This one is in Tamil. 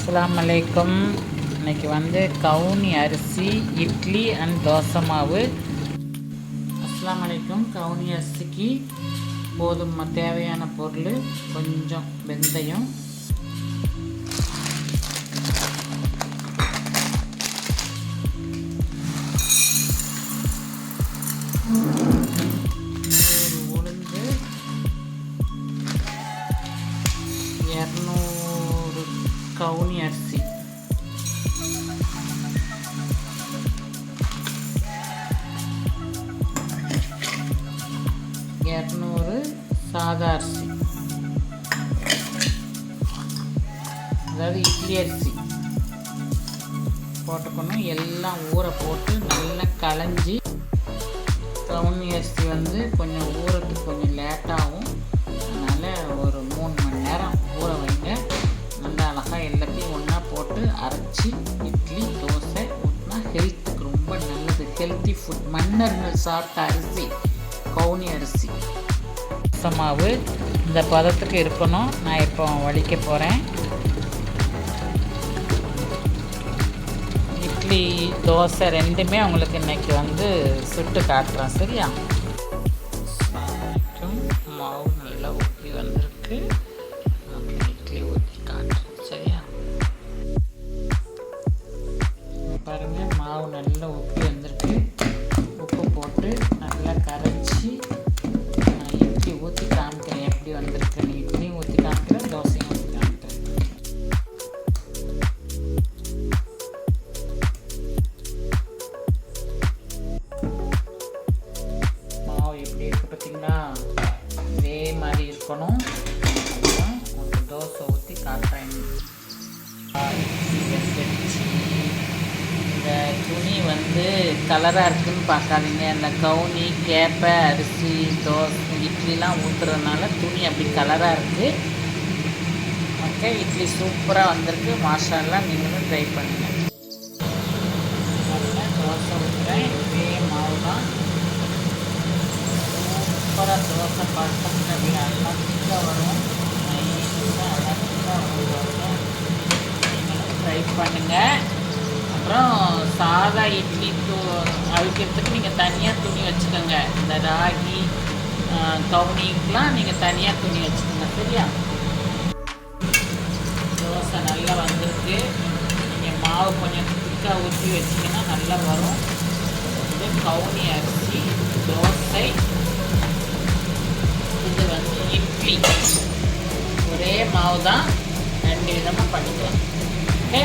அஸ்ஸலாமு அலைக்கும். இன்றைக்கி வந்து கவுனி அரிசி இட்லி அண்ட் தோசை மாவு. அஸ்ஸலாமு அலைக்கும். கவுனி அரிசிக்கு தேவையான பொருள் கொஞ்சம் வெந்தயம், உளுந்து, 200 கவுனி அரிசி, சாதா அரிசி, அதாவது இட்லி அரிசி போட்டுக்கணும். எல்லாம் ஊற போட்டு நல்லா களைஞ்சி, கவுனி அரிசி வந்து கொஞ்சம் ஊறத்துக்கு கொஞ்சம் லேட்டாகும். அதனால் ஒரு 3 மணி நேரம் ஊற வைங்க. நல்லா அழகாக எல்லாத்தையும் ஒன்றா போட்டு அரைச்சி இட்லி தோசை ஊற்றினா ஹெல்த்துக்கு ரொம்ப நல்லது. Healthy food. மன்னர்கள் சாப்பிட்ட அரிசி கவுனி அரிசி. மாவு இந்த பதத்துக்கு இருக்கணும். நான் இப்போ வலிக்க போகிறேன். இட்லி தோசை ரெண்டுமே உங்களுக்கு இன்றைக்கி வந்து சுட்டு காட்டுறேன். சரியா? மாவு நல்லா ஊற்றி வந்திருக்கு. இட்லி ஊற்றி காட்டுறேன். சரியா? பாருங்கள், மாவு நல்லா ஊற்றி வந்திருக்கு. உப்பு போட்டு நல்லா கரைச்சி ஊற்றி காமிக்கிறேன் எப்படி வந்திருக்குன்னு. இட்லியும் ஊற்றி காமிக்கிறேன், தோசையும் ஊற்றி காமிக்கிறேன். மாவு எப்படி இருக்கு பார்த்தீங்களா? இதே மாதிரி இருக்கணும். உங்களுக்கு தோசை ஊற்றி காட்டுறேன். இந்த துணி வந்து கலராக இருக்குதுன்னு பார்க்காதீங்க. இந்த கவுனி கேப்பை அரிசி தோசை இட்லிலாம் ஊற்றுறதுனால துணி அப்படி கலராக இருக்குது. ஓகே, இட்லி சூப்பராக வந்திருக்கு. மாஷால்லாம் நீங்களும் ட்ரை பண்ணுங்கள். தோசை ஊற்றுறேன். இதே மாவு தான். சூப்பராக தோசை பார்க்கறதுக்கு அப்படி அழகாக வரும். நைஸாக அழகாக வரும். நீங்களும் ட்ரை பண்ணுங்கள். அப்புறம் சாதா இட்லி அவிக்கிறதுக்கு நீங்கள் தனியாக துணி வச்சுக்கோங்க. இந்த ராகி கவுனிக்கெலாம் நீங்கள் தனியாக துணி வச்சுக்கோங்க. சரியா? தோசை நல்லா வந்திருக்கு. நீங்கள் மாவு கொஞ்சம் திக்காக ஊற்றி வச்சிங்கன்னா நல்லா வரும். இது கவுனி அரிசி தோசை, இது வந்து இட்லி. ஒரே மாவு தான், 2 விதமாக பண்ணிக்கலாம். ஓகே.